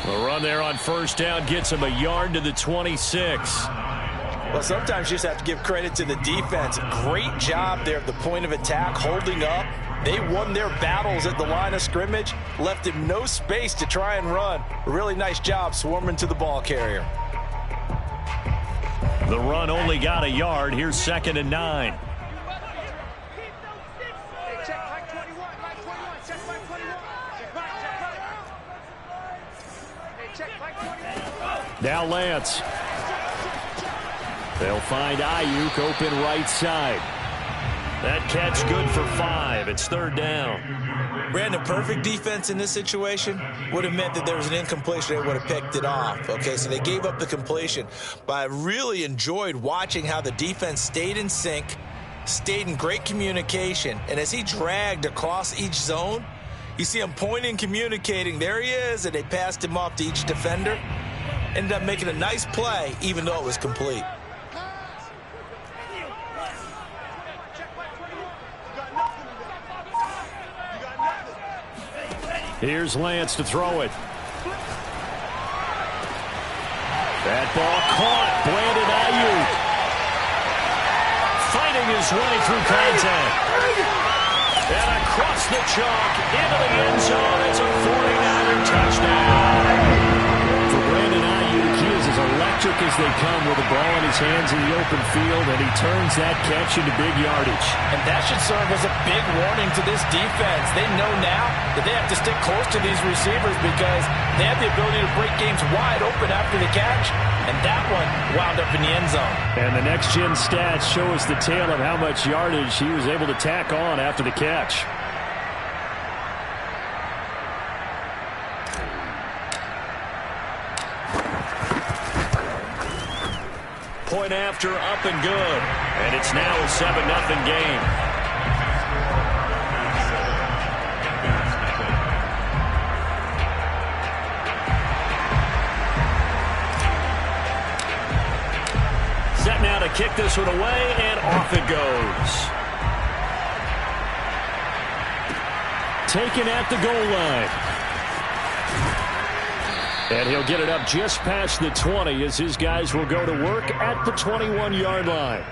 The run there on first down gets him a yard to the 26. Well, sometimes you just have to give credit to the defense. Great job there at the point of attack, holding up. They won their battles at the line of scrimmage, left him no space to try and run. A really nice job swarming to the ball carrier. The run only got a yard. Here's 2nd and 9. Now Lance. They'll find Ayuk open right side. That catch good for 5. It's 3rd down. Brandon, perfect defense in this situation would have meant that there was an incompletion. They would have picked it off. Okay, so they gave up the completion. But I really enjoyed watching how the defense stayed in sync, stayed in great communication. And as he dragged across each zone, you see him pointing, communicating. There he is, and they passed him off to each defender. Ended up making a nice play, even though it was complete. Here's Lance to throw it. That ball caught. Brandon Ayuk fighting his way through contact. And across the chalk into the end zone. It's a 49er touchdown. For Brandon Ayuk, he is as electric as they come with the ball in his hands in the open field, and he turns that catch into big yardage. And that should serve as a big warning to this defense. They know now that they have to stick close to these receivers because they have the ability to break games wide open after the catch, and that one wound up in the end zone. And the next-gen stats show us the tale of how much yardage he was able to tack on after the catch. Point after, up and good. And it's now a 7-0 game. Set now to kick this one away, and off it goes. Taken at the goal line. And he'll get it up just past the 20 as his guys will go to work at the 21-yard line.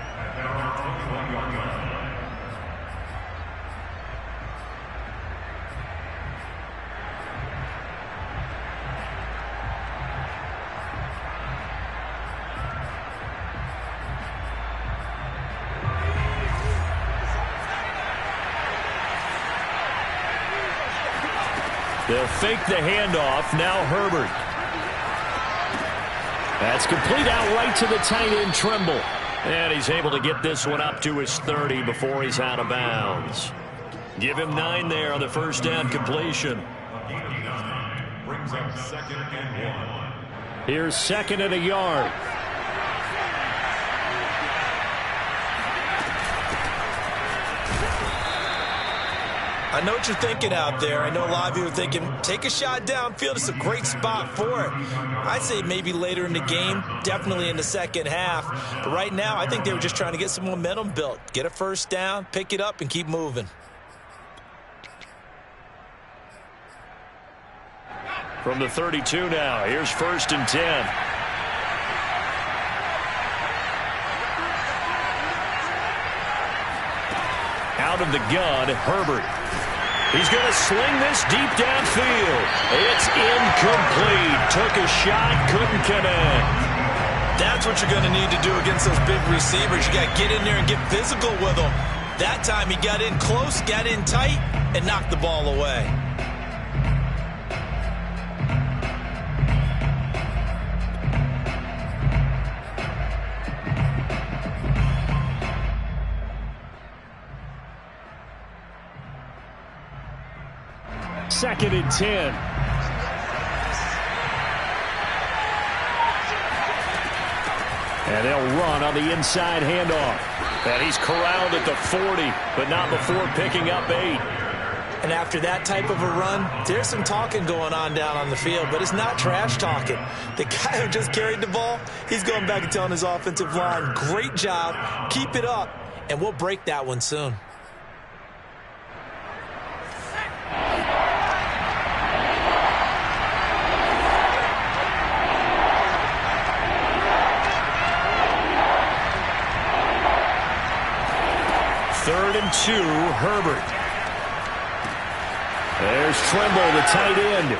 They'll fake the handoff. Now Herbert. That's complete out right to the tight end, Trimble. And he's able to get this one up to his 30 before he's out of bounds. Give him 9 there on the first down completion. Brings up 2nd and 1. Here's 2nd and a yard. I know what you're thinking out there. I know a lot of you are thinking, take a shot downfield. It's a great spot for it. I'd say maybe later in the game, definitely in the second half. But right now, I think they were just trying to get some momentum built. Get a first down, pick it up, and keep moving. From the 32 now, here's 1st and 10. Out of the gun, Herbert. He's going to sling this deep downfield. It's incomplete. Took a shot, couldn't connect. That's what you're going to need to do against those big receivers. You got to get in there and get physical with them. That time he got in close, got in tight, and knocked the ball away. Second and 10. And they'll run on the inside handoff. And he's corralled at the 40, but not before picking up 8. And after that type of a run, there's some talking going on down on the field, but it's not trash talking. The guy who just carried the ball, he's going back and telling his offensive line, great job, keep it up. and we'll break that one soon. Third and 2, Herbert. There's Trimble, the tight end.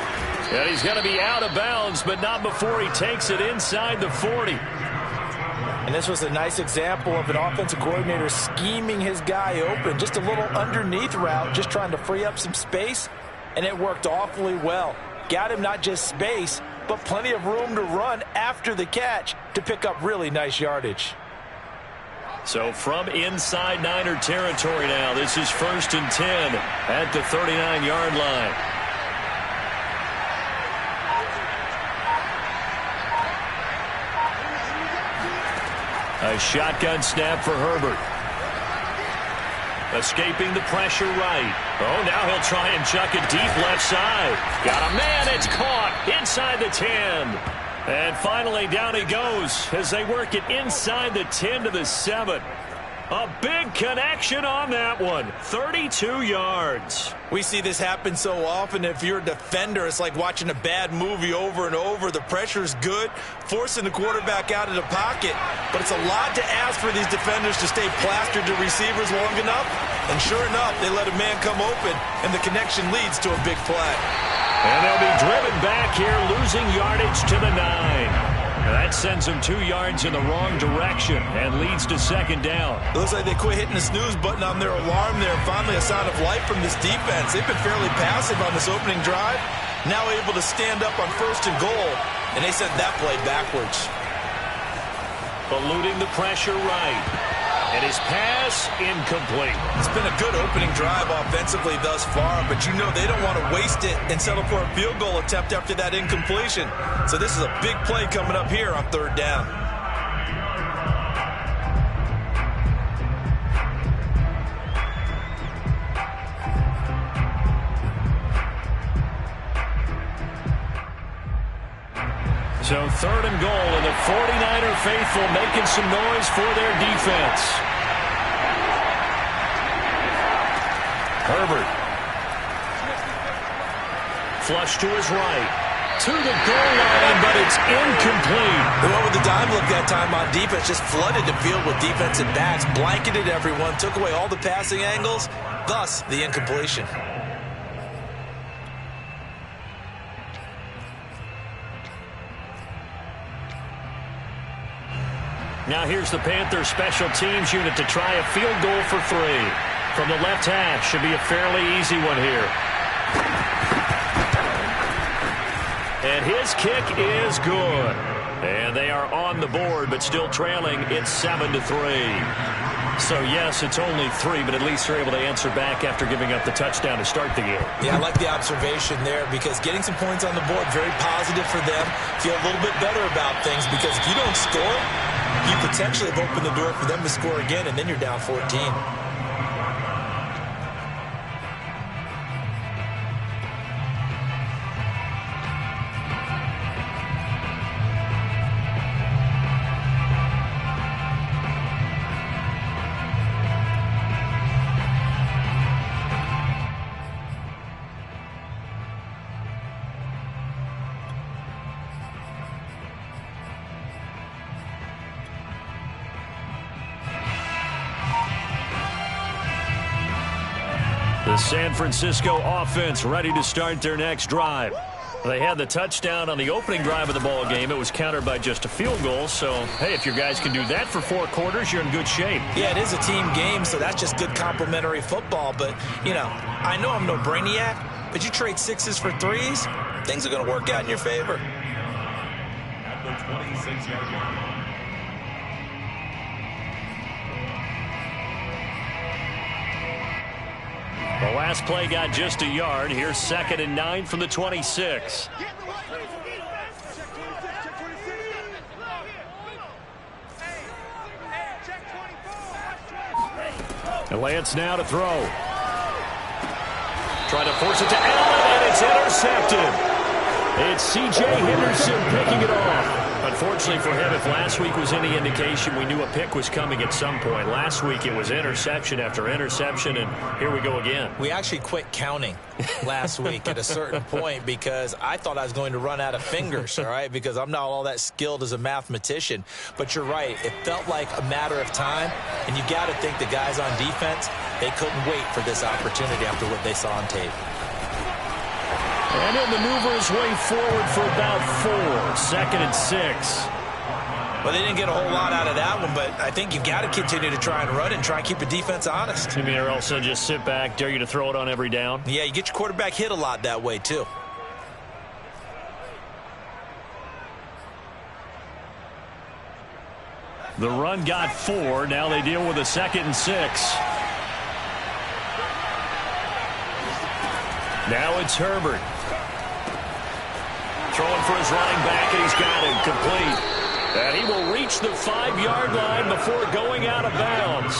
And he's going to be out of bounds, but not before he takes it inside the 40. And this was a nice example of an offensive coordinator scheming his guy open. Just a little underneath route, just trying to free up some space, and it worked awfully well. Got him not just space, but plenty of room to run after the catch to pick up really nice yardage. So from inside Niner territory now, this is 1st and 10 at the 39-yard line. A shotgun snap for Herbert. Escaping the pressure right. Oh, now he'll try and chuck it deep left side. Got a man, it's caught inside the 10. And finally, down he goes as they work it inside the 10 to the 7. A big connection on that one. 32 yards. We see this happen so often. If you're a defender, it's like watching a bad movie over and over. The pressure's good, forcing the quarterback out of the pocket. But it's a lot to ask for these defenders to stay plastered to receivers long enough. And sure enough, they let a man come open, and the connection leads to a big play. And they'll be driven back here, losing yardage to the 9. That sends them 2 yards in the wrong direction and leads to 2nd down. It looks like they quit hitting the snooze button on their alarm there. Finally, a sign of life from this defense. They've been fairly passive on this opening drive. Now able to stand up on 1st and goal, and they sent that play backwards. Eluding the pressure right. And his pass incomplete. It's been a good opening drive offensively thus far, but you know they don't want to waste it and settle for a field goal attempt after that incompletion. So this is a big play coming up here on 3rd down. So 3rd and goal, and the 49er faithful making some noise for their defense. Herbert. Flush to his right. To the goal line, but it's incomplete. They went with the dime look that time on defense. Just flooded the field with defensive backs. Blanketed everyone. Took away all the passing angles. Thus, the incompletion. Now here's the Panthers special teams unit to try a field goal for 3. From the left half, should be a fairly easy one here. And his kick is good. And they are on the board, but still trailing. It's 7-3. So, yes, it's only 3, but at least they're able to answer back after giving up the touchdown to start the game. Yeah, I like the observation there because getting some points on the board, very positive for them. Feel a little bit better about things because if you don't score, you potentially have opened the door for them to score again, and then you're down 14. The San Francisco offense ready to start their next drive. They had the touchdown on the opening drive of the ball game. It was countered by just a field goal. So, hey, if your guys can do that for 4 quarters, you're in good shape. Yeah, it is a team game, so that's just good complimentary football. But, you know, I know I'm no brainiac, but you trade 6s for 3s, things are going to work out in your favor. At the 26-yard line. The last play got just a yard. Here's 2nd and 9 from the 26. And Lance now to throw. Trying to force it to Allen, and it's intercepted. It's C.J. Henderson picking it off. But unfortunately for him, if last week was any indication, we knew a pick was coming at some point. Last week it was interception after interception, and here we go again. We actually quit counting last week at a certain point because I thought I was going to run out of fingers, all right, because I'm not all that skilled as a mathematician. But you're right. It felt like a matter of time, and you got to think the guys on defense, they couldn't wait for this opportunity after what they saw on tape. And he'll maneuver his way forward for about 4. 2nd and 6. Well, they didn't get a whole lot out of that one, but I think you've got to continue to try and run and try and keep the defense honest. You mean or else just sit back, dare you to throw it on every down? Yeah, you get your quarterback hit a lot that way, too. The run got 4. Now they deal with a 2nd and 6. Now it's Herbert. Throwing for his running back, and he's got him complete. And he will reach the 5-yard line before going out of bounds.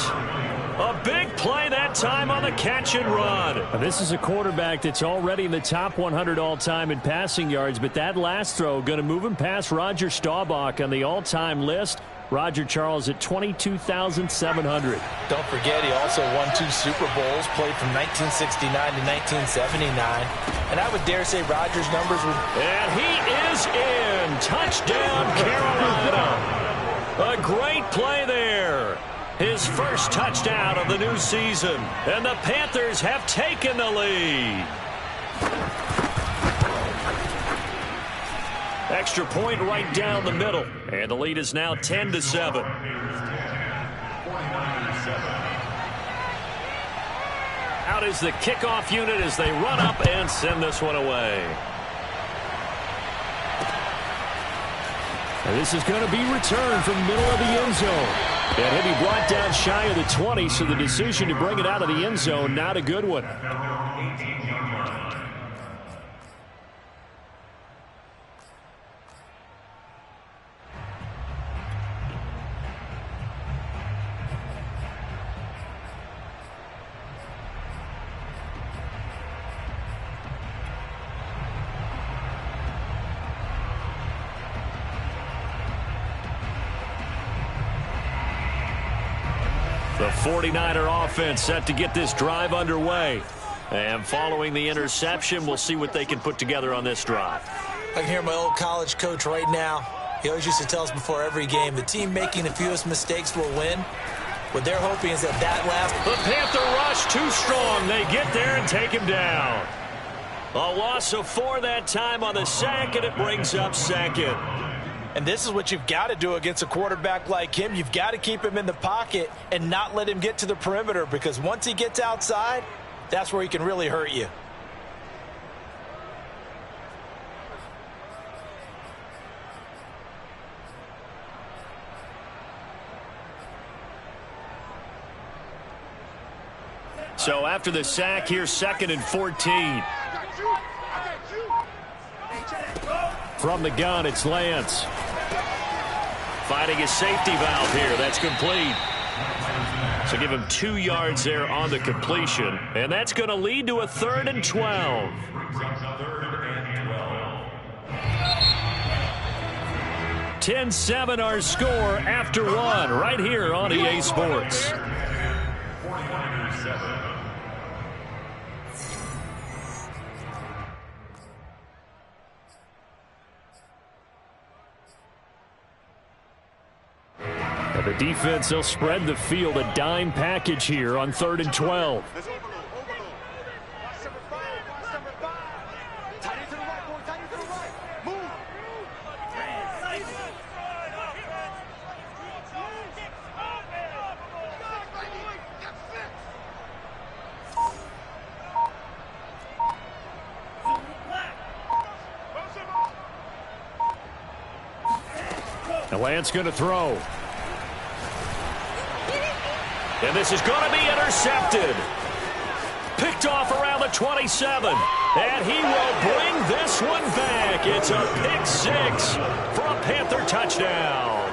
A big play that time on the catch and run. This is a quarterback that's already in the top 100 all-time in passing yards, but that last throw going to move him past Roger Staubach on the all-time list. Roger Charles at 22,700. Don't forget, he also won 2 Super Bowls, played from 1969 to 1979. And I would dare say Roger's numbers would... And he is in. Touchdown, Carolina. A great play there. His first touchdown of the new season. And the Panthers have taken the lead. Extra point right down the middle. And the lead is now 10-7. Out is the kickoff unit as they run up and send this one away. And this is going to be returned from the middle of the end zone. And he'll be brought down shy of the 20, so the decision to bring it out of the end zone, not a good one. The 49er offense set to get this drive underway. And following the interception, we'll see what they can put together on this drive. I can hear my old college coach right now. He always used to tell us before every game, the team making the fewest mistakes will win. What they're hoping is that last... The Panther rush too strong. They get there and take him down. A loss of 4 that time on the sack, and it brings up 2nd. And this is what you've got to do against a quarterback like him. You've got to keep him in the pocket and not let him get to the perimeter, because once he gets outside, that's where he can really hurt you. So after the sack, here's 2nd and 14. From the gun, it's Lance. Finding his safety valve here. That's complete. So give him 2 yards there on the completion. And that's going to lead to a 3rd and 12. 10-7 our score after 1 right here on EA Sports. The defense, they'll spread the field, a dime package here on 3rd and 12. Now Lance going to throw. And this is going to be intercepted. Picked off around the 27. And he will bring this one back. It's a pick 6 for a Panther touchdown.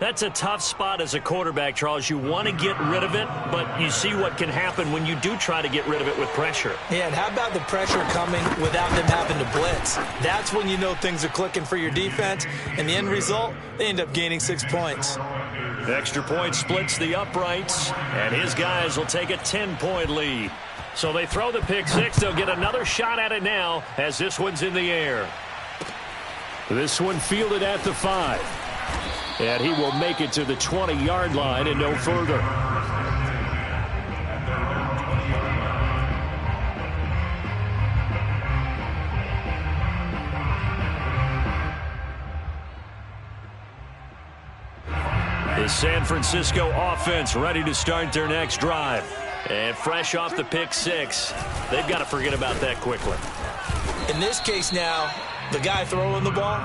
That's a tough spot as a quarterback, Charles. You want to get rid of it, but you see what can happen when you do try to get rid of it with pressure. Yeah, and how about the pressure coming without them having to blitz? That's when you know things are clicking for your defense, and the end result, they end up gaining 6 points. The extra point splits the uprights, and his guys will take a 10-point lead. So they throw the pick six. They'll get another shot at it now as this one's in the air. This one fielded at the 5. And he will make it to the 20-yard line and no further. The San Francisco offense ready to start their next drive. And fresh off the pick six, they've got to forget about that quickly. In this case now, the guy throwing the ball,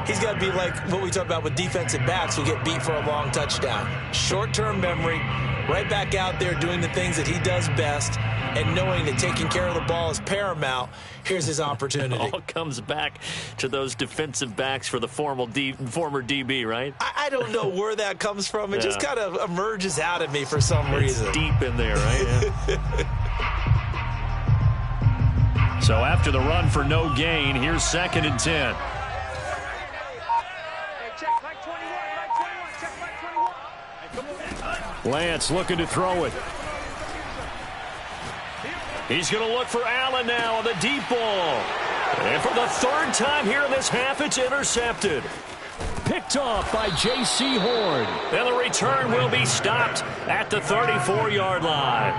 he's got to be like what we talk about with defensive backs who get beat for a long touchdown. Short-term memory, right back out there doing the things that he does best, and knowing that taking care of the ball is paramount. Here's his opportunity. It all comes back to those defensive backs for the former DB, right? I don't know where that comes from. It just kind of emerges out of me for some reason. Deep in there, right? Yeah. So after the run for no gain, here's 2nd and 10. Lance looking to throw it. He's going to look for Allen now on the deep ball. And for the 3rd time here in this half, it's intercepted. Picked off by J.C. Horn. And the return will be stopped at the 34-yard line.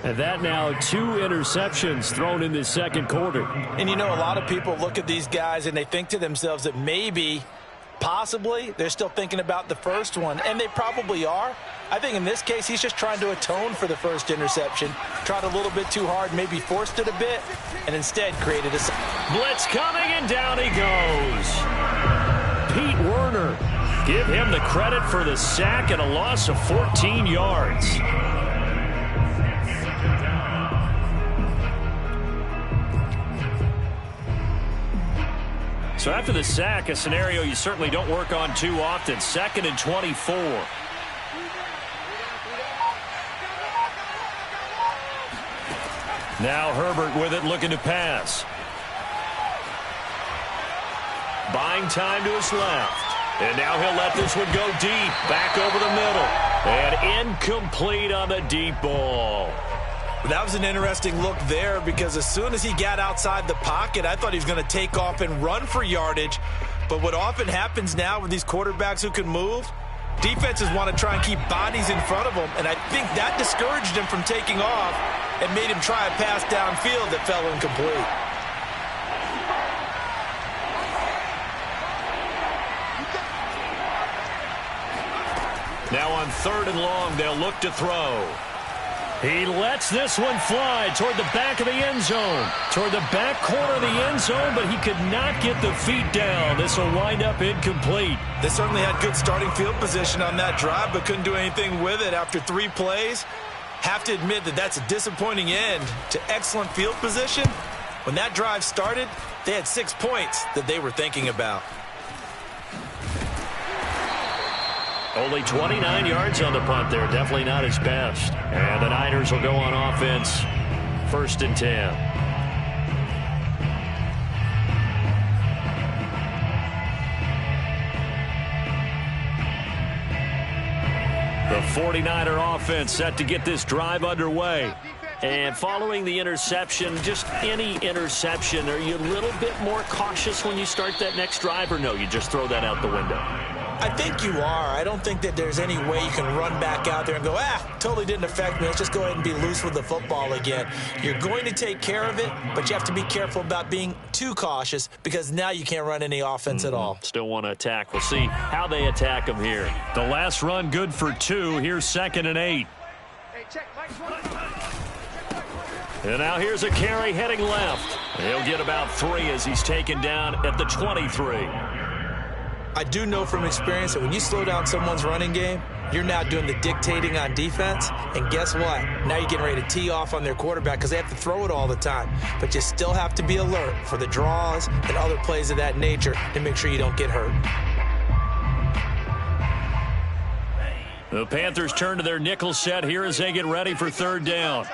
And that now 2 interceptions thrown in this second quarter. And you know, a lot of people look at these guys and they think to themselves that maybe, possibly, they're still thinking about the first one. And they probably are. I think in this case, he's just trying to atone for the first interception. Tried a little bit too hard, maybe forced it a bit, and instead created a... Blitz coming, and down he goes. Pete Werner. Give him the credit for the sack and a loss of 14 yards. So after the sack, a scenario you certainly don't work on too often. 2nd and 24. Now Herbert with it, looking to pass. Buying time to his left. And now he'll let this one go deep. Back over the middle. And incomplete on the deep ball. That was an interesting look there because as soon as he got outside the pocket, I thought he was going to take off and run for yardage. But what often happens now with these quarterbacks who can move, defenses want to try and keep bodies in front of them. And I think that discouraged him from taking off and made him try a pass downfield that fell incomplete. Now on 3rd and long, they'll look to throw. He lets this one fly toward the back of the end zone. Toward the back corner of the end zone, but he could not get the feet down. This will wind up incomplete. They certainly had good starting field position on that drive, but couldn't do anything with it after 3 plays. Have to admit that that's a disappointing end to excellent field position. When that drive started, they had 6 points that they were thinking about. Only 29 yards on the punt there. Definitely not his best. And the Niners will go on offense. 1st and 10. The 49er offense set to get this drive underway. And following the interception, just any interception, are you a little bit more cautious when you start that next drive, or no, you just throw that out the window? I think you are. I don't think that there's any way you can run back out there and go, totally didn't affect me. Let's just go ahead and be loose with the football again. You're going to take care of it, but you have to be careful about being too cautious because now you can't run any offense at all. Still want to attack. We'll see how they attack them here. The last run good for 2. Here's 2nd and 8. And now here's a carry heading left. He'll get about 3 as he's taken down at the 23. I do know from experience that when you slow down someone's running game, you're now doing the dictating on defense. And guess what? Now you're getting ready to tee off on their quarterback because they have to throw it all the time. But you still have to be alert for the draws and other plays of that nature to make sure you don't get hurt. The Panthers turn to their nickel set here as they get ready for third down.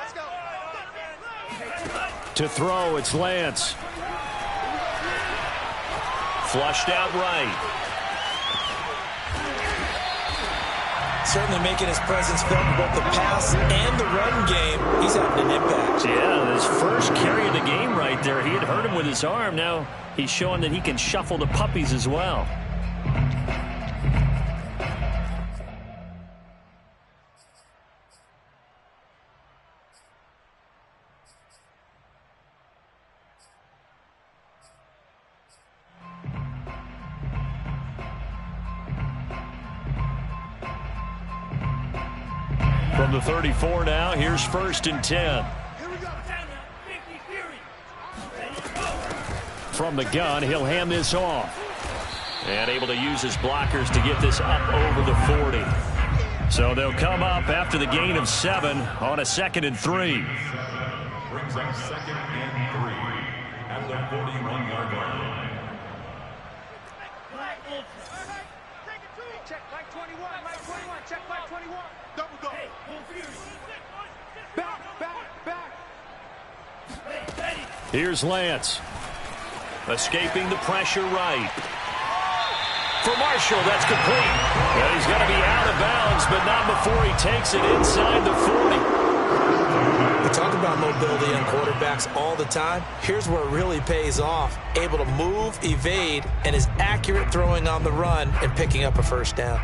To throw, it's Lance. Flushed out right. Certainly making his presence felt in both the pass and the run game. He's having an impact. Yeah, his first carry of the game right there. He had hurt him with his arm. Now he's showing that he can shuffle the puppies as well. From the 34 now, here's 1st and 10. From the gun, he'll hand this off. And able to use his blockers to get this up over the 40. So they'll come up after the gain of 7 on a 2nd and 3. Brings up 2nd and 3 at the 41-yard line. Check Mike 21, Mike 21, check Mike 21. Double go. Back. Here's Lance. Escaping the pressure right. For Marshall, that's complete. And he's going to be out of bounds, but not before he takes it inside the 40. We talk about mobility on quarterbacks all the time. Here's where it really pays off. Able to move, evade, and is accurate throwing on the run and picking up a first down.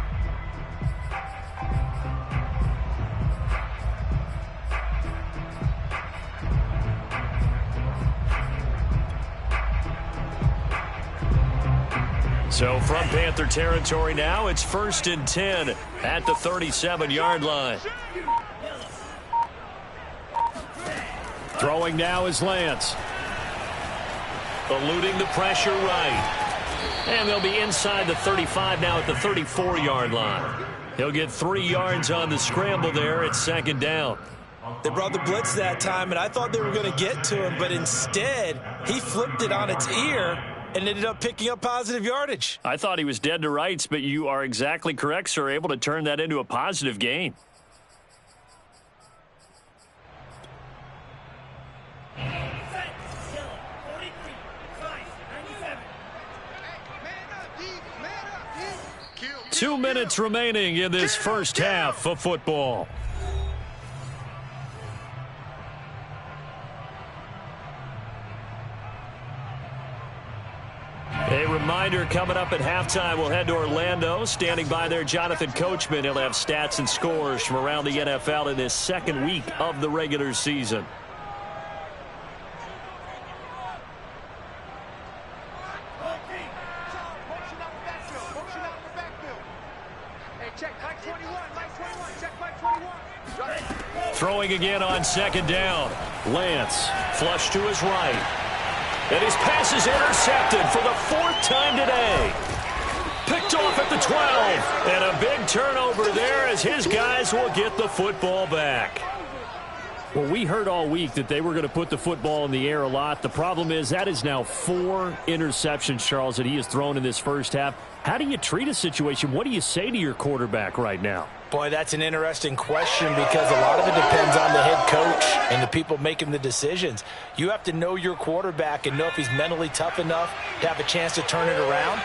So from Panther territory now, it's 1st and 10 at the 37-yard line. Throwing now is Lance. Eluding the pressure right. And they'll be inside the 35 now at the 34-yard line. He'll get 3 yards on the scramble there at 2nd down. They brought the blitz that time, and I thought they were going to get to him, but instead, he flipped it on its ear and ended up picking up positive yardage. I thought he was dead to rights, but you are exactly correct, sir. Able to turn that into a positive gain. Two minutes remaining in this first half of football. A reminder, coming up at halftime, we'll head to Orlando. Standing by there, Jonathan Coachman. He'll have stats and scores from around the NFL in this 2nd week of the regular season. Throwing again on 2nd down. Lance, flush to his right. And his pass is intercepted for the 4th time today. Picked off at the 12. And a big turnover there as his guys will get the football back. Well, we heard all week that they were going to put the football in the air a lot. The problem is that is now 4 interceptions, Charles, that he has thrown in this first half. How do you treat a situation? What do you say to your quarterback right now? Boy, that's an interesting question because a lot of it depends on the head coach and the people making the decisions. You have to know your quarterback and know if he's mentally tough enough to have a chance to turn it around.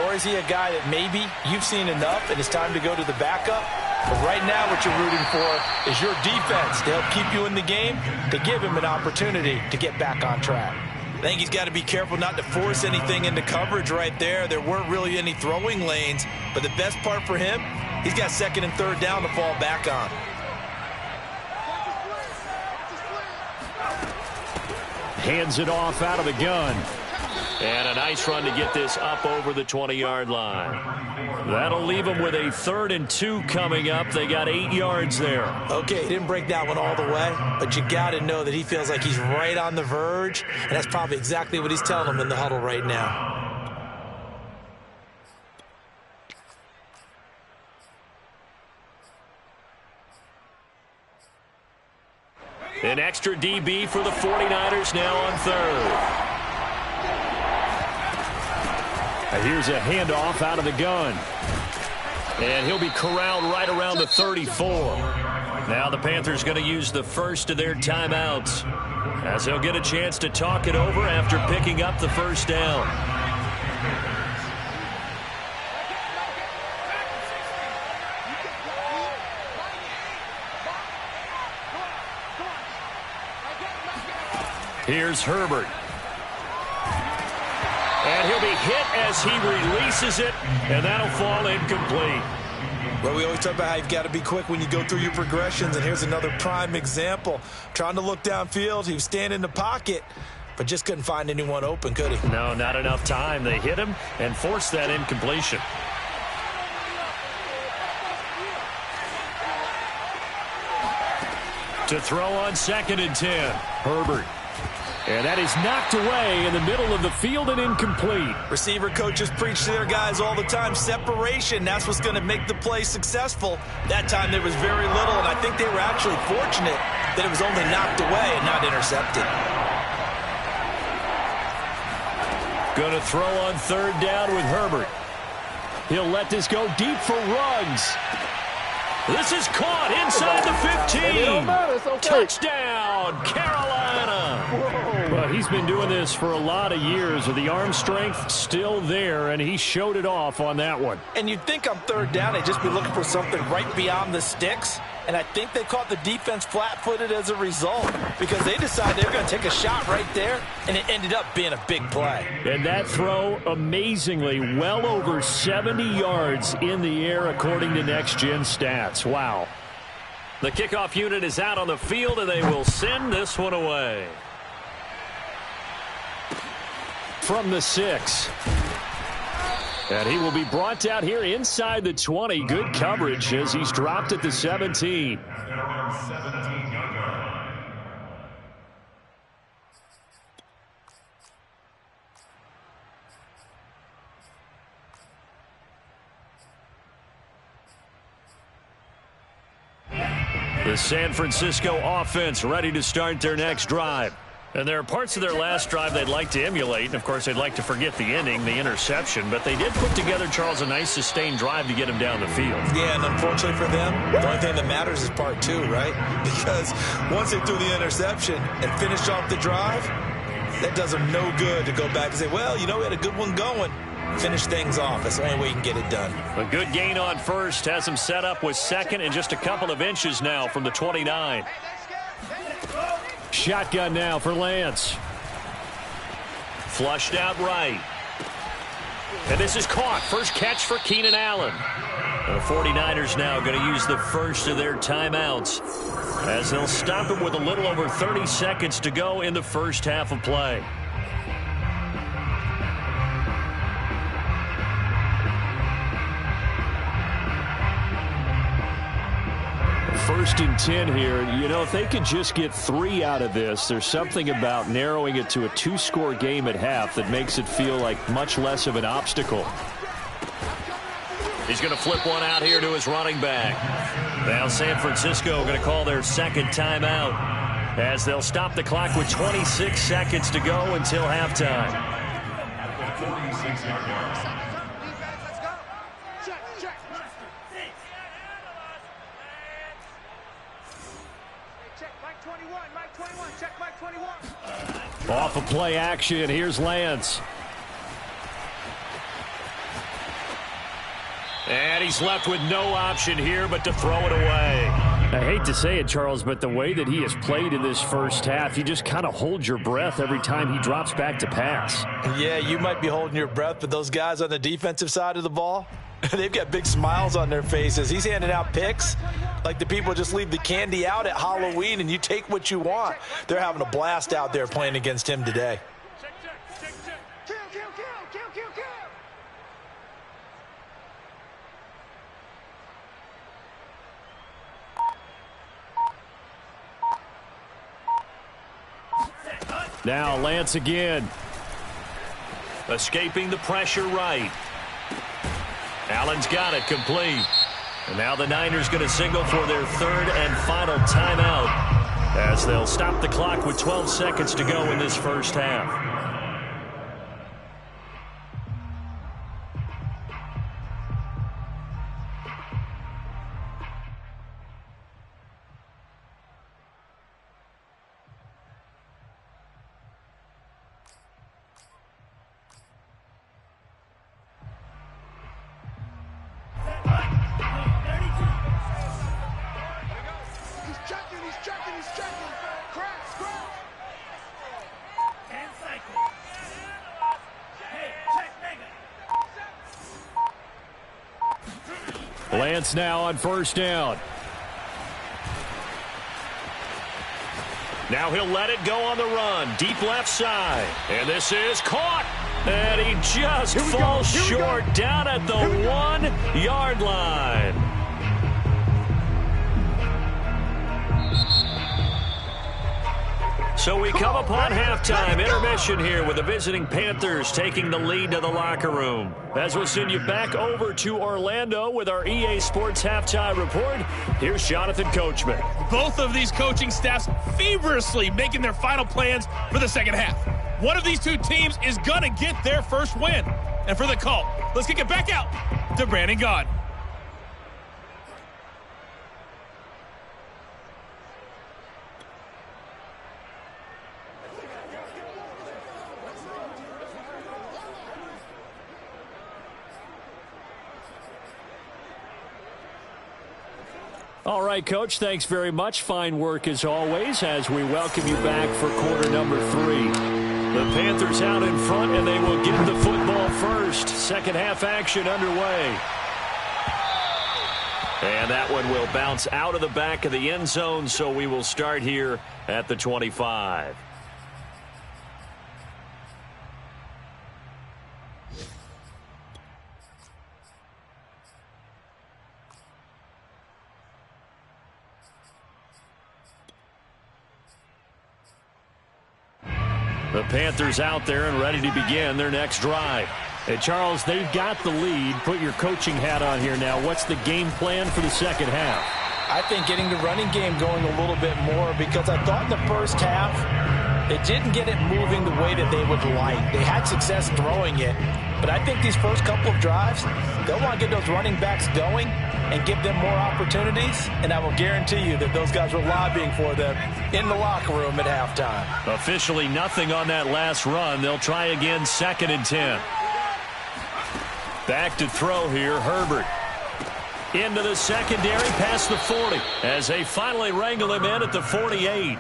Or is he a guy that maybe you've seen enough and it's time to go to the backup? But right now what you're rooting for is your defense to help keep you in the game, to give him an opportunity to get back on track. I think he's got to be careful not to force anything into coverage right there. There weren't really any throwing lanes, but the best part for him, he's got 2nd and 3rd down to fall back on. Hands it off out of the gun. And a nice run to get this up over the 20-yard line. That'll leave them with a 3rd and 2 coming up. They got 8 yards there. Okay, he didn't break that one all the way, but you got to know that he feels like he's right on the verge, and that's probably exactly what he's telling them in the huddle right now. An extra DB for the 49ers now on 3rd. Here's a handoff out of the gun. And he'll be corralled right around the 34. Now the Panthers going to use the first of their timeouts, as they'll get a chance to talk it over after picking up the first down. Here's Herbert. And he'll be hit as he releases it, and that'll fall incomplete. Well, we always talk about how you've got to be quick when you go through your progressions, and here's another prime example. Trying to look downfield, he was standing in the pocket, but just couldn't find anyone open, could he? No, not enough time. They hit him and forced that incompletion. To throw on 2nd and 10, Herbert. And that is knocked away in the middle of the field and incomplete. Receiver coaches preach to their guys all the time. Separation, that's what's going to make the play successful. That time there was very little, and I think they were actually fortunate that it was only knocked away and not intercepted. Going to throw on 3rd down with Herbert. He'll let this go deep for Ruggs. This is caught inside the 15. Touchdown, Carolina. Well, he's been doing this for a lot of years with the arm strength still there, and he showed it off on that one. And you'd think on 3rd down they'd just be looking for something right beyond the sticks, and I think they caught the defense flat-footed as a result because they decided they were going to take a shot right there, and it ended up being a big play. And that throw, amazingly, well over 70 yards in the air according to Next Gen Stats. Wow. The kickoff unit is out on the field, and they will send this one away. From the 6. And he will be brought down here inside the 20. Good coverage as he's dropped at the 17. The San Francisco offense ready to start their next drive. And there are parts of their last drive they'd like to emulate. And, of course, they'd like to forget the ending, the interception. But they did put together, Charles, a nice sustained drive to get him down the field. Yeah, and unfortunately for them, the only thing that matters is part 2, right? Because once they threw the interception and finished off the drive, that does them no good to go back and say, well, you know, we had a good one going. Finish things off. That's the only way you can get it done. A good gain on first has him set up with 2nd and just a couple of inches now from the 29. Shotgun now for Lance. Flushed out right. And this is caught. First catch for Keenan Allen. The 49ers now going to use the first of their timeouts as they'll stop him with a little over 30 seconds to go in the first half of play. 1st and 10 here. You know, if they could just get 3 out of this, there's something about narrowing it to a 2-score game at half that makes it feel like much less of an obstacle. He's going to flip one out here to his running back. Now San Francisco going to call their 2nd timeout as they'll stop the clock with 26 seconds to go until halftime. At the 46-yard line. Off of play action, here's Lance. And he's left with no option here but to throw it away. I hate to say it, Charles, but the way that he has played in this first half, you just kind of hold your breath every time he drops back to pass. Yeah, you might be holding your breath, but those guys on the defensive side of the ball, they've got big smiles on their faces. He's handing out picks like the people just leave the candy out at Halloween and you take what you want. They're having a blast out there playing against him today. Now Lance again. Escaping the pressure right. Allen's got it complete. And now the Niners going to signal for their 3rd and final timeout as they'll stop the clock with 12 seconds to go in this first half. He's checking, he's checking. Crash, crash. And cycle. Hey, check negative. Lance now on first down. Now he'll let it go on the run. Deep left side. And this is caught. And he just falls short down at the 1-yard line. So we come upon halftime intermission here with the visiting Panthers taking the lead to the locker room. As we'll send you back over to Orlando with our EA Sports halftime report, here's Jonathan Coachman. Both of these coaching staffs feverishly making their final plans for the second half. One of these two teams is going to get their first win. And for the call, let's kick it back out to Brandon Gaudin. All right, Coach, thanks very much. Fine work as always as we welcome you back for quarter number 3. The Panthers out in front, and they will get the football first. Second half action underway. And that one will bounce out of the back of the end zone, so we will start here at the 25. The Panthers out there and ready to begin their next drive. Hey, Charles, they've got the lead. Put your coaching hat on here now. What's the game plan for the second half? I think getting the running game going a little bit more, because I thought in the first half they didn't get it moving the way that they would like. They had success throwing it, but I think these first couple of drives, they'll want to get those running backs going and give them more opportunities, and I will guarantee you that those guys were lobbying for them in the locker room at halftime. Officially nothing on that last run. They'll try again, 2nd and 10. Back to throw here, Herbert. Into the secondary, past the 40, as they finally wrangle him in at the 48.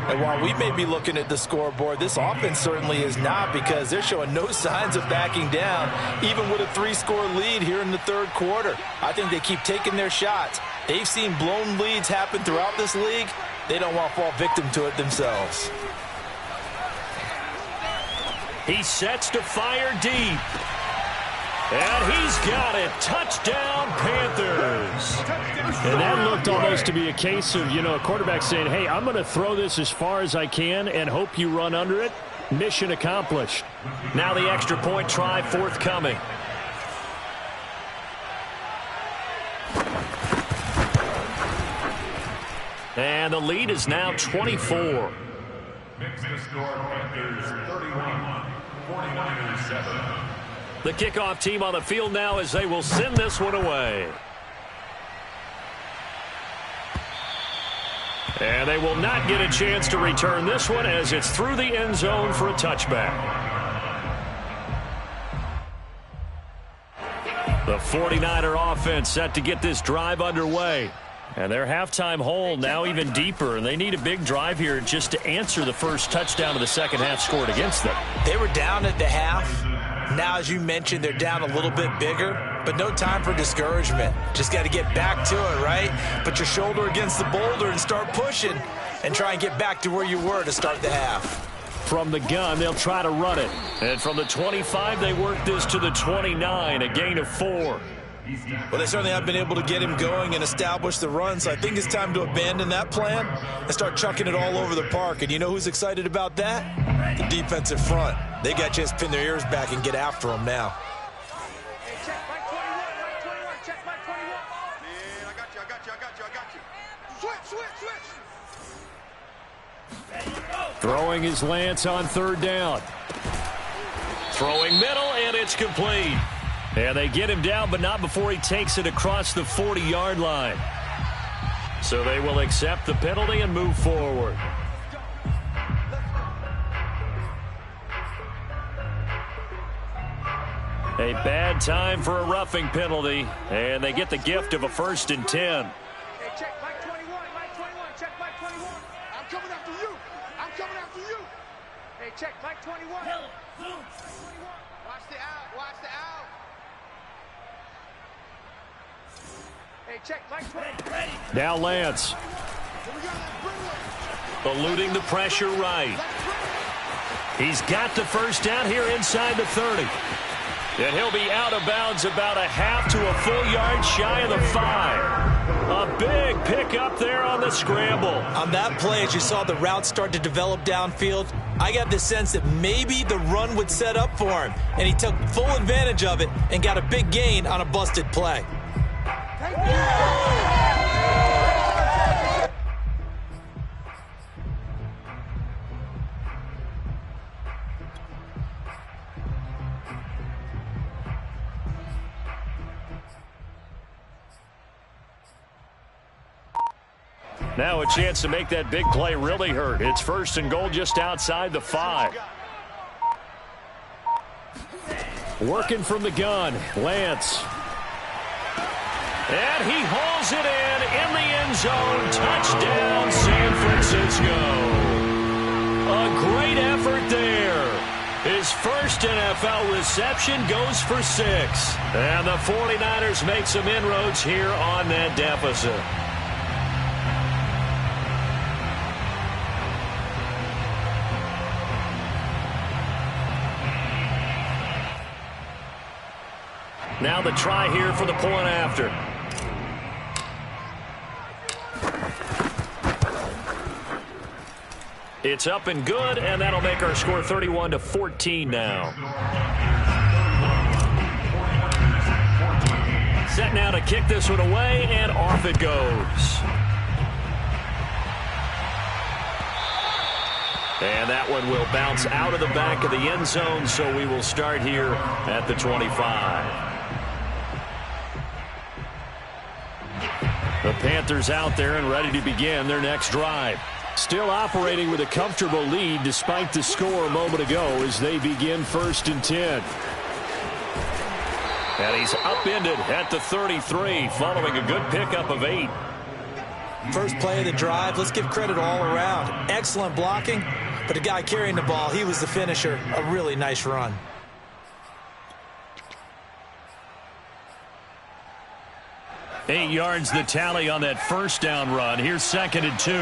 And while we may be looking at the scoreboard, this offense certainly is not, because they're showing no signs of backing down, even with a 3-score lead here in the third quarter. I think they keep taking their shots. They've seen blown leads happen throughout this league. They don't want to fall victim to it themselves. He sets to fire deep. And he's got it. Touchdown, Panthers. And that looked almost to be a case of, a quarterback saying, hey, I'm going to throw this as far as I can and hope you run under it. Mission accomplished. Now the extra point try forthcoming. And the lead is now 24. Makes the score Panthers 31, 49ers 7. The kickoff team on the field now as they will send this one away. And they will not get a chance to return this one as it's through the end zone for a touchback. The 49er offense set to get this drive underway. And their halftime hole now even deeper. And they need a big drive here just to answer the first touchdown of the second half scored against them. They were down at the half. Now, as you mentioned, they're down a little bit bigger, but no time for discouragement. Just got to get back to it, right? Put your shoulder against the boulder and start pushing and try and get back to where you were to start the half. From the gun, they'll try to run it. And from the 25, they work this to the 29, a gain of 4. Well, they certainly have been able to get him going and establish the run, so I think it's time to abandon that plan and start chucking it all over the park. And you know who's excited about that? The defensive front. They got a chance to pin their ears back and get after him now. Hey, check Mike 21, check Mike 21. Man, I got you. Switch. Throwing is Lance on third down. Throwing middle, and it's complete. And they get him down, but not before he takes it across the 40-yard line. So they will accept the penalty and move forward. A bad time for a roughing penalty, and they get the gift of a 1st and 10. Hey, check Mike 21, check coming after you. I'm coming after you. Hey, check, Mike 21. Kill it. Zoom. Watch the out, watch the out. Hey, check, Mike 20. Ready. Now Lance. Here we go, let's bring it. Eluding the pressure right. He's got the first down here inside the 30. And he'll be out of bounds about a half to a full yard shy of the 5. A big pickup there on the scramble. On that play, as you saw the route start to develop downfield, I got the sense that maybe the run would set up for him. And he took full advantage of it and got a big gain on a busted play. Now a chance to make that big play really hurt. It's first and goal just outside the 5. Working from the gun, Lance. And he hauls it in the end zone. Touchdown, San Francisco. A great effort there. His first NFL reception goes for 6. And the 49ers make some inroads here on that deficit. Now the try here for the point after. It's up and good, and that'll make our score 31-14 now. Set now to kick this one away, and off it goes. And that one will bounce out of the back of the end zone, so we will start here at the 25. The Panthers out there and ready to begin their next drive. Still operating with a comfortable lead despite the score a moment ago as they begin 1st and 10. And he's upended at the 33 following a good pickup of 8. First play of the drive, let's give credit all around. Excellent blocking, but the guy carrying the ball, he was the finisher. A really nice run. Eight yards the tally on that first down run. Here's 2nd and 2.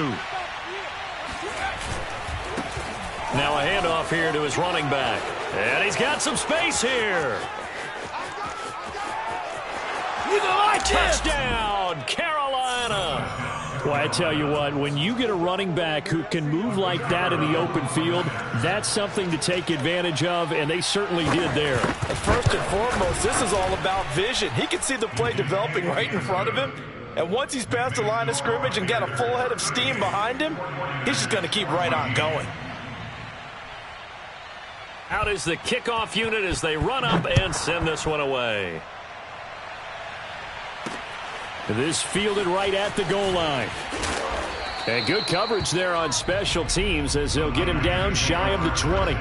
Now a handoff here to his running back. And he's got some space here. Touchdown, Carolina. Well, I tell you what, when you get a running back who can move like that in the open field, that's something to take advantage of, and they certainly did there. First and foremost, this is all about vision. He can see the play developing right in front of him, and once he's past the line of scrimmage and got a full head of steam behind him, he's just going to keep right on going. Out is the kickoff unit as they run up and send this one away. This fielded right at the goal line. And good coverage there on special teams as they'll get him down shy of the 20.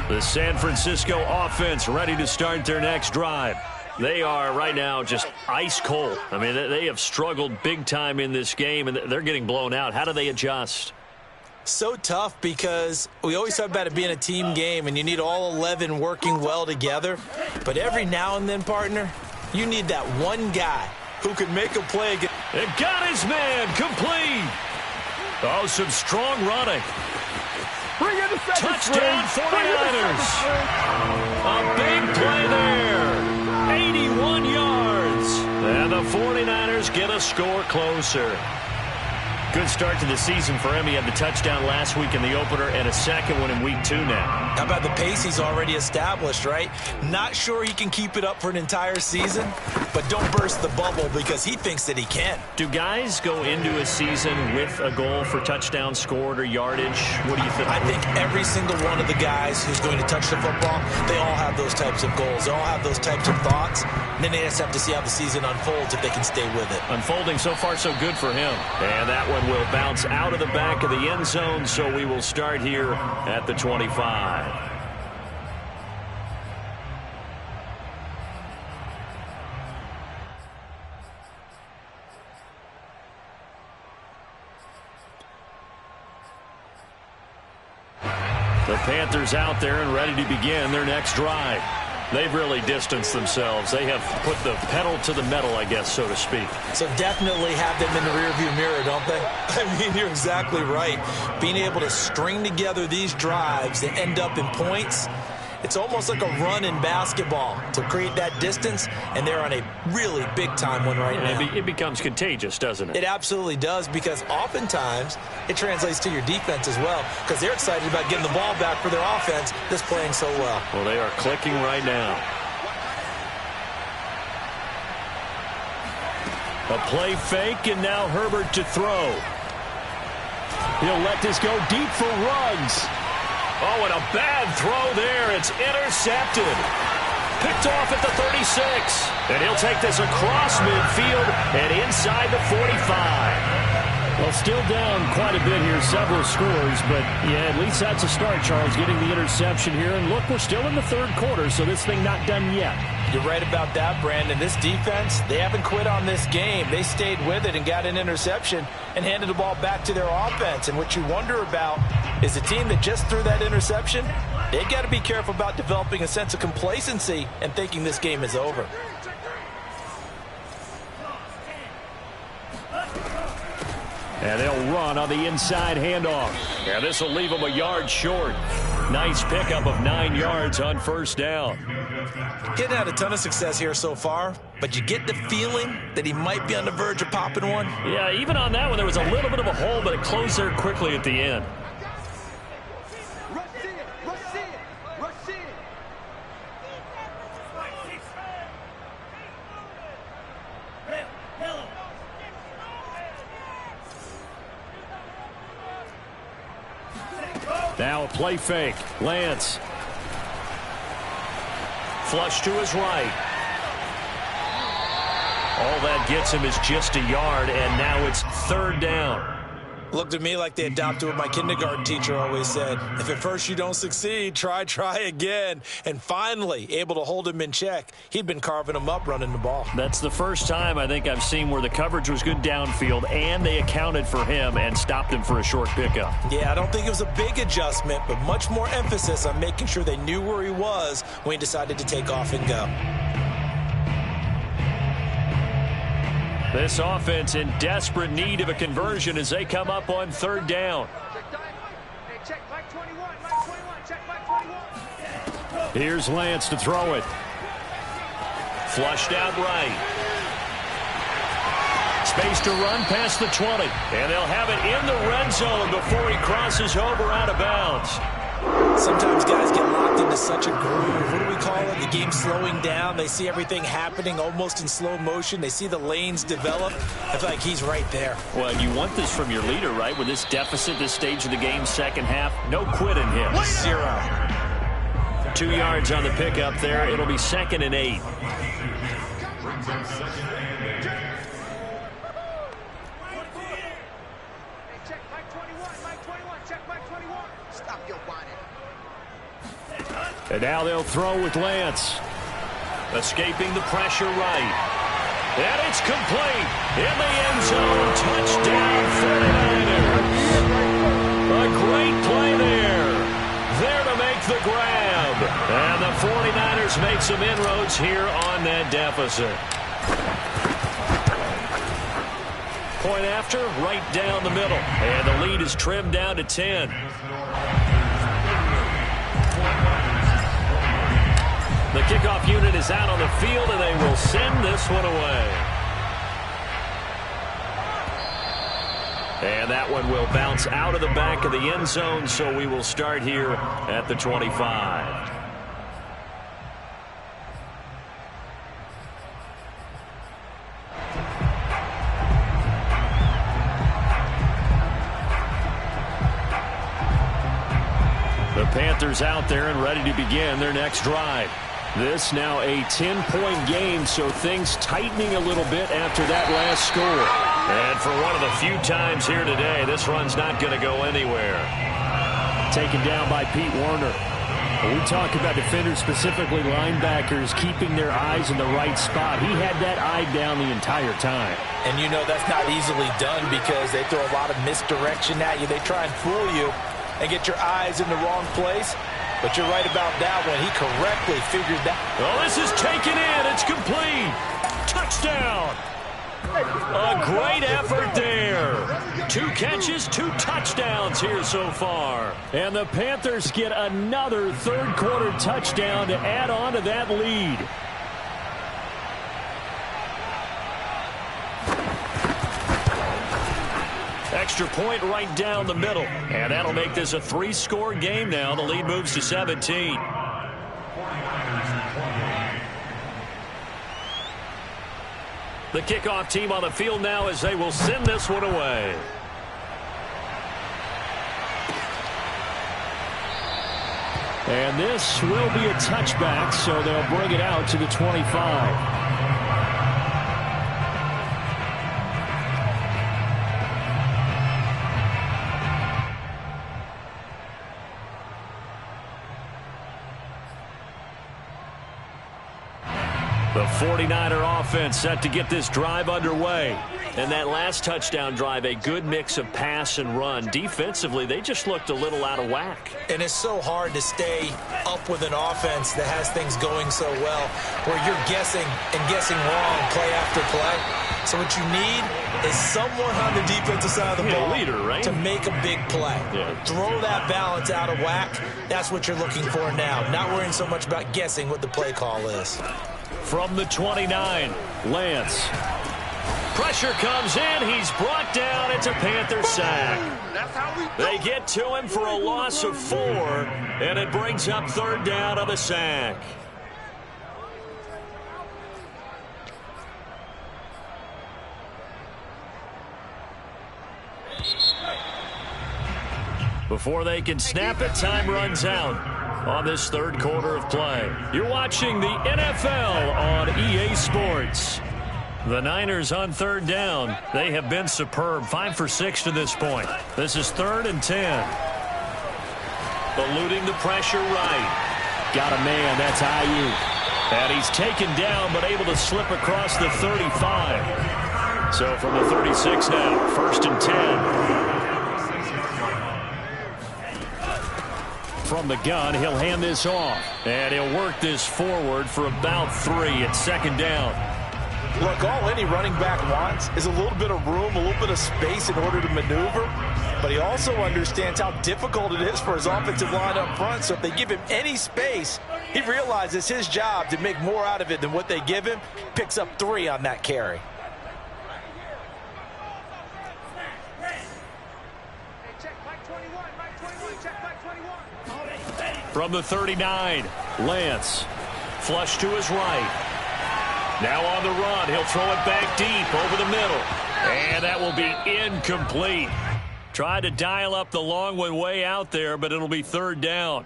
The San Francisco offense ready to start their next drive. They are right now just ice cold. I mean, they have struggled big time in this game, and they're getting blown out. How do they adjust? So tough because we always talk about it being a team game, and you need all 11 working well together. But every now and then, partner, you need that one guy who can make a play. It got his man complete. Oh, some strong running. Touchdown 49ers. A big play there. 81 yards. And the 49ers get a score closer. Good start to the season for him. He had the touchdown last week in the opener and a second one in week 2 now. How about the pace he's already established, right? Not sure he can keep it up for an entire season, but don't burst the bubble because he thinks that he can. Do guys go into a season with a goal for touchdown scored or yardage? What do you think? I think every single one of the guys who's going to touch the football, they all have those types of goals. They all have those types of thoughts. And then they just have to see how the season unfolds if they can stay with it. Unfolding so far so good for him. And that one one will bounce out of the back of the end zone, so we will start here at the 25. The Panthers out there and ready to begin their next drive. They've really distanced themselves. They have put the pedal to the metal, I guess, so to speak. So definitely have them in the rearview mirror, don't they? I mean, you're exactly right. Being able to string together these drives that end up in points, it's almost like a run in basketball to create that distance, and they're on a really big-time one right now. It becomes contagious, doesn't it? It absolutely does, because oftentimes it translates to your defense as well, because they're excited about getting the ball back for their offense that's playing so well. Well, they are clicking right now. A play fake, and now Herbert to throw. He'll let this go deep for Ruggs. Oh, and a bad throw there. It's intercepted. Picked off at the 36. And he'll take this across midfield and inside the 45. Well, still down quite a bit here, several scores, but yeah, at least that's a start, Charles, getting the interception here. And look, we're still in the third quarter, so this thing not done yet. You're right about that, Brandon. This defense, they haven't quit on this game. They stayed with it and got an interception and handed the ball back to their offense. And what you wonder about is the team that just threw that interception, they've got to be careful about developing a sense of complacency and thinking this game is over. And they'll run on the inside handoff. And this will leave them a yard short. Nice pickup of 9 yards on first down. Getting had a ton of success here so far, but you get the feeling that he might be on the verge of popping one. Yeah, even on that one, there was a little bit of a hole, but it closed there quickly at the end. Now a play fake. Lance. Flush to his right. All that gets him is just a yard, and now it's third down. Looked at me like they adopted what my kindergarten teacher always said. If at first you don't succeed, try again. And finally, able to hold him in check. He'd been carving him up running the ball. That's the first time I think I've seen where the coverage was good downfield, and they accounted for him and stopped him for a short pickup. Yeah, I don't think it was a big adjustment, but much more emphasis on making sure they knew where he was when he decided to take off and go. This offense in desperate need of a conversion as they come up on third down. Check Mike 21, Mike 21, check Mike 21. Here's Lance to throw it. Flushed out right. Space to run past the 20. And they'll have it in the red zone before he crosses over out of bounds. Sometimes guys get locked into such a groove. What do we call it? The game slowing down. They see everything happening almost in slow motion. They see the lanes develop. I feel like he's right there. Well, you want this from your leader, right? With this deficit, this stage of the game, second half, no quit in him. 0. 2 yards on the pickup there. It'll be 2nd and 8. And now they'll throw with Lance. Escaping the pressure right. And it's complete. In the end zone. Touchdown 49er. A great play there. There to make the grab. And the 49ers make some inroads here on that deficit. Point after, right down the middle. And the lead is trimmed down to 10. The kickoff unit is out on the field, and they will send this one away. And that one will bounce out of the back of the end zone, so we will start here at the 25. The Panthers out there and ready to begin their next drive. This now a 10-point game, so things tightening a little bit after that last score. And for one of the few times here today, this run's not going to go anywhere. Taken down by Pete Werner. When we talk about defenders, specifically linebackers, keeping their eyes in the right spot, he had that eye down the entire time. And you know that's not easily done because they throw a lot of misdirection at you. They try and fool you and get your eyes in the wrong place. But you're right about that one. He correctly figured that. Oh, this is taken in. It's complete. Touchdown. A great effort there. 2 catches, 2 touchdowns here so far. And the Panthers get another third-quarter touchdown to add on to that lead. Extra point right down the middle. And that'll make this a 3-score game now. The lead moves to 17. The kickoff team on the field now as they will send this one away. And this will be a touchback, so they'll bring it out to the 25. The 49er offense set to get this drive underway. And that last touchdown drive, a good mix of pass and run. Defensively, they just looked a little out of whack. And it's so hard to stay up with an offense that has things going so well, where you're guessing and guessing wrong play after play. So what you need is someone on the defensive side of the ball leader, right? to make a big play. Yeah. Throw that balance out of whack. That's what you're looking for now. Not worrying so much about guessing what the play call is. From the 29, Lance. Pressure comes in. He's brought down. It's a Panther sack. They get to him for a loss of 4, and it brings up third down on the sack. Before they can snap it, time runs out on this third quarter of play. You're watching the NFL on EA Sports. The Niners on third down. They have been superb. 5 for 6 to this point. This is 3rd and 10. Eluding the pressure right. Got a man. That's Ayuk. And he's taken down but able to slip across the 35. So from the 36 now, 1st and 10. From the gun, he'll hand this off. And he'll work this forward for about 3 at 2nd down. Look, all any running back wants is a little bit of room, a little bit of space in order to maneuver. But he also understands how difficult it is for his offensive line up front. So if they give him any space, he realizes his job to make more out of it than what they give him. Picks up 3 on that carry. From the 39, Lance. Flush to his right. Now on the run. He'll throw it back deep over the middle. And that will be incomplete. Tried to dial up the long one way out there, but it'll be 3rd down.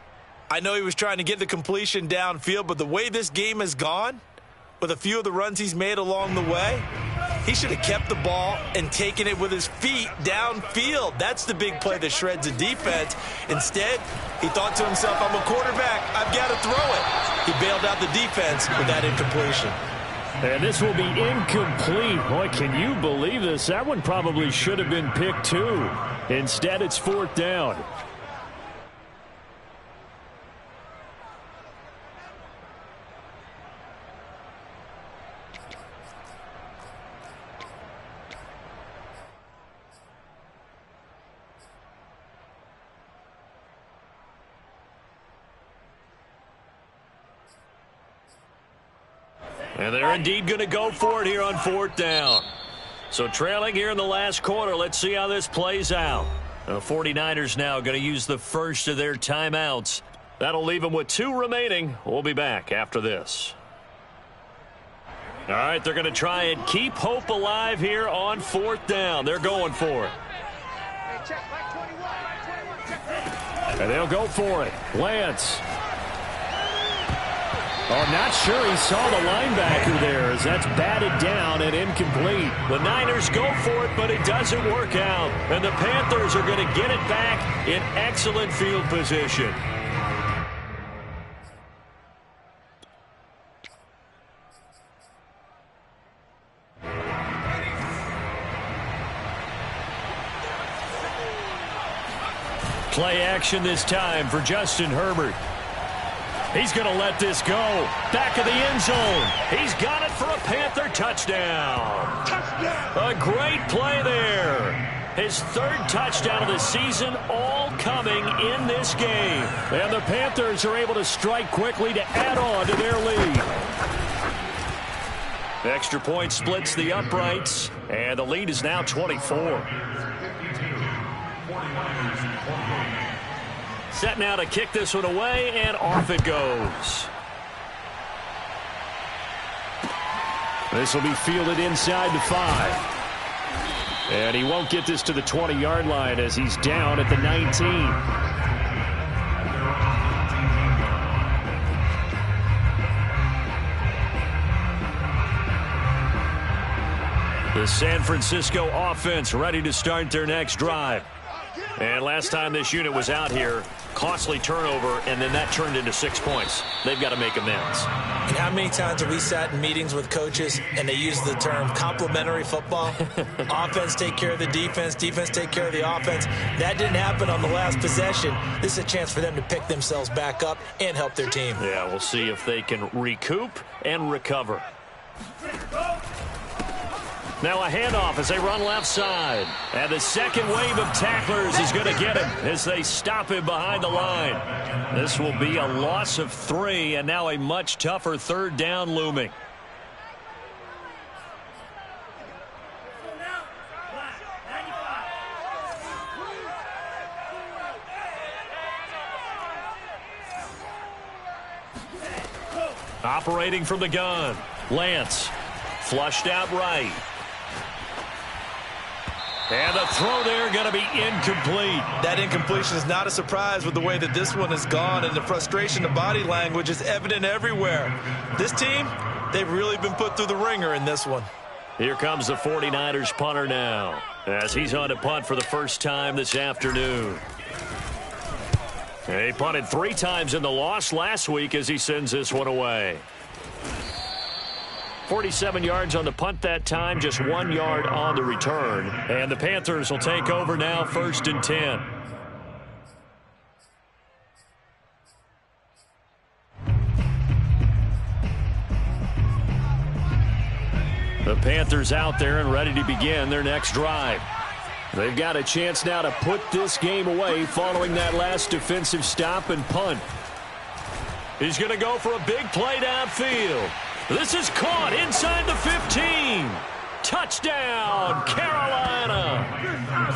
I know he was trying to get the completion downfield, but the way this game has gone, with a few of the runs he's made along the way, he should have kept the ball and taken it with his feet downfield. That's the big play that shreds a defense. Instead, he thought to himself, I'm a quarterback. I've got to throw it. He bailed out the defense with that incompletion. And this will be incomplete. Boy, can you believe this? That one probably should have been picked too. Instead, it's 4th down. And they're indeed going to go for it here on 4th down. So trailing here in the last quarter. Let's see how this plays out. The 49ers now going to use the first of their timeouts. That'll leave them with 2 remaining. We'll be back after this. All right, they're going to try and keep hope alive here on 4th down. They're going for it. And they'll go for it. Lance. Oh, not sure he saw the linebacker there as that's batted down and incomplete. The Niners go for it, but it doesn't work out. And the Panthers are going to get it back in excellent field position. Play action this time for Justin Herbert. He's going to let this go. Back of the end zone. He's got it for a Panther touchdown. A great play there. His third touchdown of the season, all coming in this game. And the Panthers are able to strike quickly to add on to their lead. Extra point splits the uprights, and the lead is now 24. Set now to kick this one away, and off it goes. This will be fielded inside the 5. And he won't get this to the 20-yard line as he's down at the 19. The San Francisco offense ready to start their next drive. And last time this unit was out here, costly turnover, and then that turned into 6 points. They've got to make amends. And how many times have we sat in meetings with coaches and they use the term complementary football? Offense take care of the defense, defense take care of the offense. That didn't happen on the last possession. This is a chance for them to pick themselves back up and help their team. Yeah, we'll see if they can recoup and recover. Now a handoff as they run left side. And the second wave of tacklers is going to get him as they stop him behind the line. This will be a loss of 3, and now a much tougher third down looming. Operating from the gun, Lance. Flushed out right. And the throw there going to be incomplete. That incompletion is not a surprise with the way that this one has gone, and the frustration, the body language is evident everywhere. This team, they've really been put through the ringer in this one. Here comes the 49ers punter now as he's on to punt for the first time this afternoon. He punted 3 times in the loss last week as he sends this one away. 47 yards on the punt that time, just 1 yard on the return. And the Panthers will take over now, 1st and 10. The Panthers out there and ready to begin their next drive. They've got a chance now to put this game away following that last defensive stop and punt. He's going to go for a big play downfield. This is caught inside the 15. Touchdown, Carolina.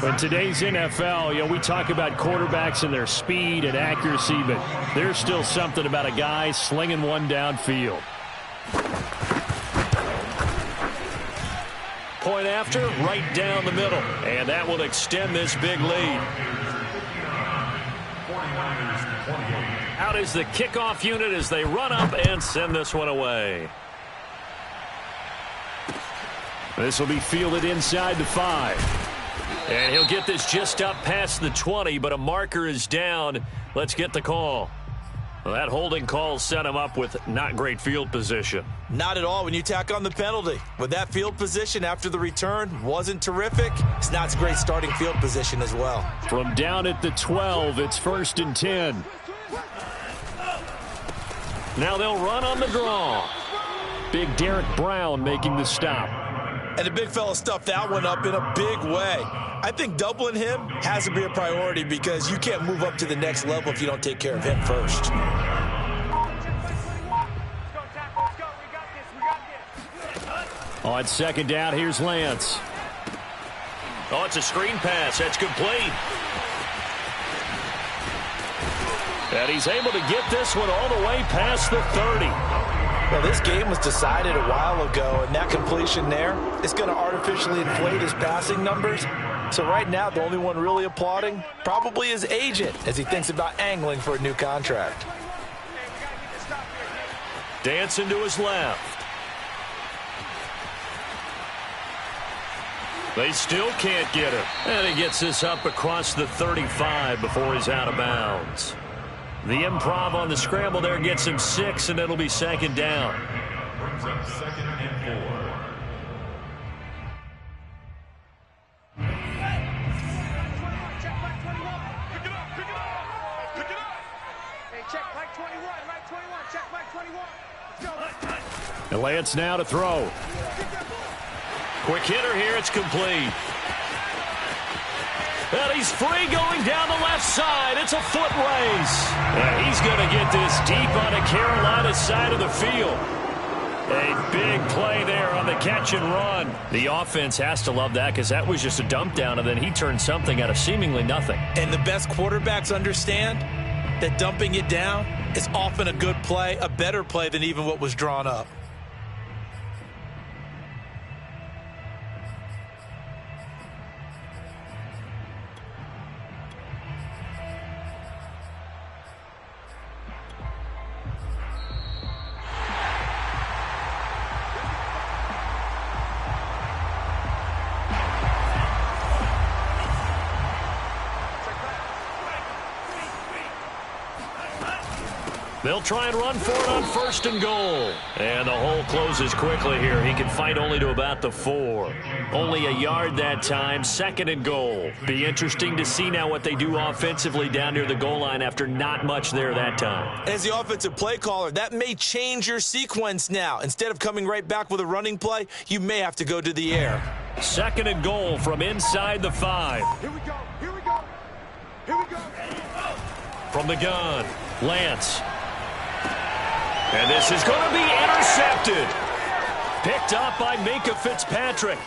In today's NFL, we talk about quarterbacks and their speed and accuracy, but there's still something about a guy slinging one downfield. Point after, right down the middle. And that will extend this big lead. Out is the kickoff unit as they run up and send this one away. This will be fielded inside the 5. And he'll get this just up past the 20, but a marker is down. Let's get the call. Well, that holding call set him up with not great field position. Not at all when you tack on the penalty. With that field position after the return wasn't terrific, it's not a great starting field position as well. From down at the 12, it's 1st and 10. Now they'll run on the draw. Big Derek Brown making the stop. And the big fella stuffed that one up in a big way. I think doubling him has to be a priority because you can't move up to the next level if you don't take care of him first. On 2nd down, here's Lance. Oh, it's a screen pass. That's complete. And he's able to get this one all the way past the 30. Well, this game was decided a while ago, and that completion there is going to artificially inflate his passing numbers. So right now, the only one really applauding probably his agent as he thinks about angling for a new contract. Dancing to his left. They still can't get him. And he gets this up across the 35 before he's out of bounds. The improv on the scramble there gets him 6, and it'll be second down. Brings up 2nd and 4. Check back 21. Pick it up, pick it up. Pick it up. Hey, check back 21, right 21. Check back 21. Let's go. And Lance now to throw. Quick hitter here. It's complete. And he's free going down the left side. It's a foot race. And he's going to get this deep on the Carolina side of the field. A big play there on the catch and run. The offense has to love that because that was just a dump down, and then he turned something out of seemingly nothing. And the best quarterbacks understand that dumping it down is often a good play, a better play than even what was drawn up. They'll try and run for it on 1st and goal. And the hole closes quickly here. He can fight only to about the 4. Only a yard that time, 2nd and goal. Be interesting to see now what they do offensively down near the goal line after not much there that time. As the offensive play caller, that may change your sequence now. Instead of coming right back with a running play, you may have to go to the air. 2nd and goal from inside the 5. Here we go, here we go. Here we go. From the gun, Lance. And this is going to be intercepted. Picked up by Minkah Fitzpatrick.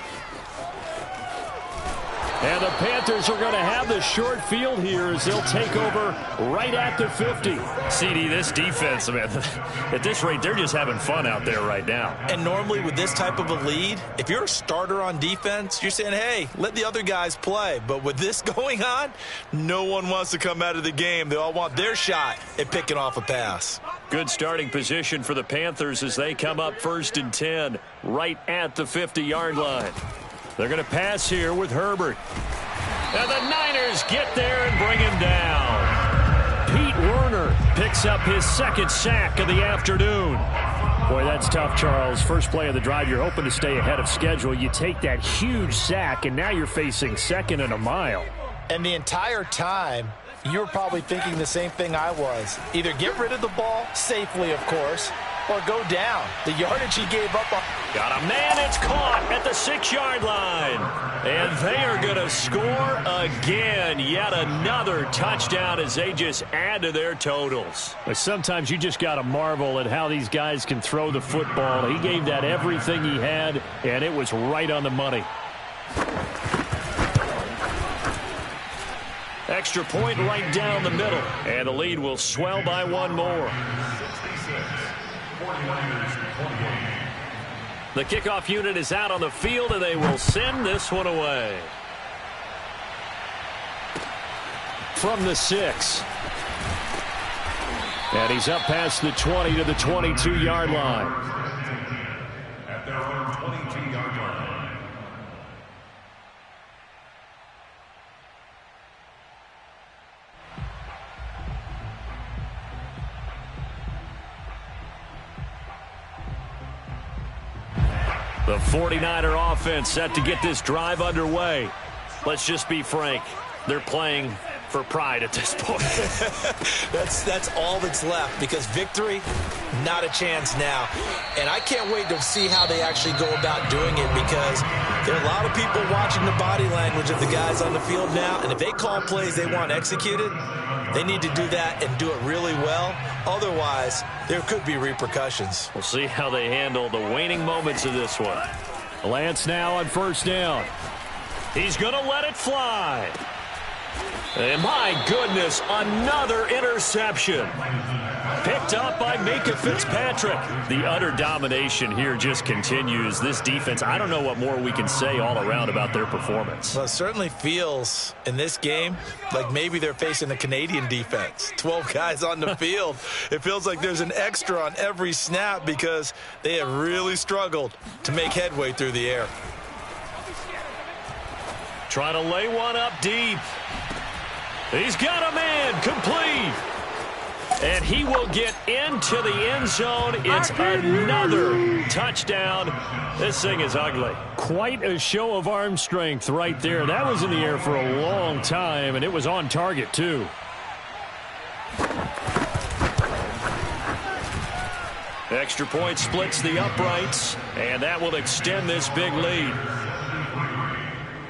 And the Panthers are going to have the short field here as they'll take over right at the 50. CD, this defense, man, at this rate, they're just having fun out there right now. And normally with this type of a lead, if you're a starter on defense, you're saying, hey, let the other guys play. But with this going on, no one wants to come out of the game. They all want their shot at picking off a pass. Good starting position for the Panthers as they come up 1st and 10 right at the 50-yard line. They're going to pass here with Herbert. And the Niners get there and bring him down. Pete Werner picks up his 2nd sack of the afternoon. Boy, that's tough, Charles. First play of the drive, you're hoping to stay ahead of schedule. You take that huge sack, and now you're facing 2nd and a mile. And the entire time, you were probably thinking the same thing I was. Either get rid of the ball, safely, of course, or go down. The yardage he gave up. Got a man, it's caught at the 6-yard line. And they are going to score again. Yet another touchdown as they just add to their totals. But sometimes you just got to marvel at how these guys can throw the football. He gave that everything he had, and it was right on the money. Extra point right down the middle. And the lead will swell by 1 more. 66, 49ers 28. The kickoff unit is out on the field, and they will send this one away. From the 6. And he's up past the 20 to the 22-yard line. At their own 22-yard line. The 49er offense set to get this drive underway. Let's just be frank. They're playing for pride at this point. That's all that's left, because victory, not a chance now. And I can't wait to see how they actually go about doing it, because there are a lot of people watching the body language of the guys on the field now, and if they call plays they want executed, they need to do that and do it really well. Otherwise, there could be repercussions. We'll see how they handle the waning moments of this one. Lance now on 1st down. He's going to let it fly. And my goodness, another interception. Picked up by Minkah Fitzpatrick. The utter domination here just continues. This defense, I don't know what more we can say all around about their performance. Well, it certainly feels in this game like maybe they're facing a Canadian defense. 12 guys on the field. It feels like there's an extra on every snap because they have really struggled to make headway through the air. Trying to lay one up deep. He's got a man, complete. And he will get into the end zone. It's another touchdown. This thing is ugly. Quite a show of arm strength right there. That was in the air for a long time, and it was on target, too. Extra point splits the uprights, and that will extend this big lead.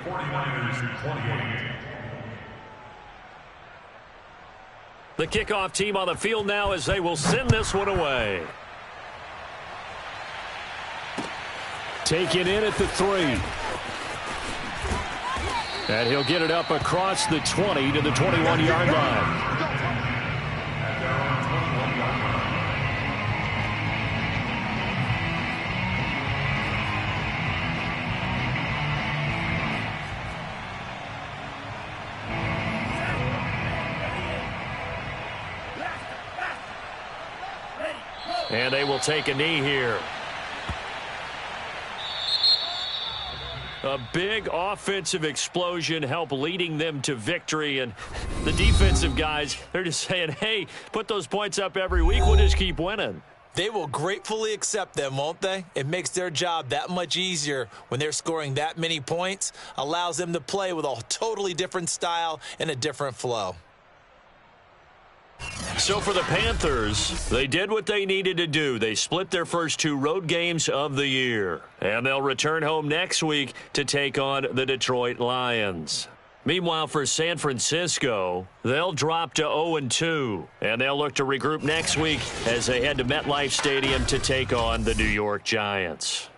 49ers 28. The kickoff team on the field now as they will send this one away. Taken in at the 3. And he'll get it up across the 20 to the 21-yard line. And they will take a knee here. A big offensive explosion helped leading them to victory. And the defensive guys, they're just saying, hey, put those points up every week. We'll just keep winning. They will gratefully accept them, won't they? It makes their job that much easier when they're scoring that many points. Allows them to play with a totally different style and a different flow. So for the Panthers, they did what they needed to do. They split their first 2 road games of the year. And they'll return home next week to take on the Detroit Lions. Meanwhile, for San Francisco, they'll drop to 0-2. And they'll look to regroup next week as they head to MetLife Stadium to take on the New York Giants.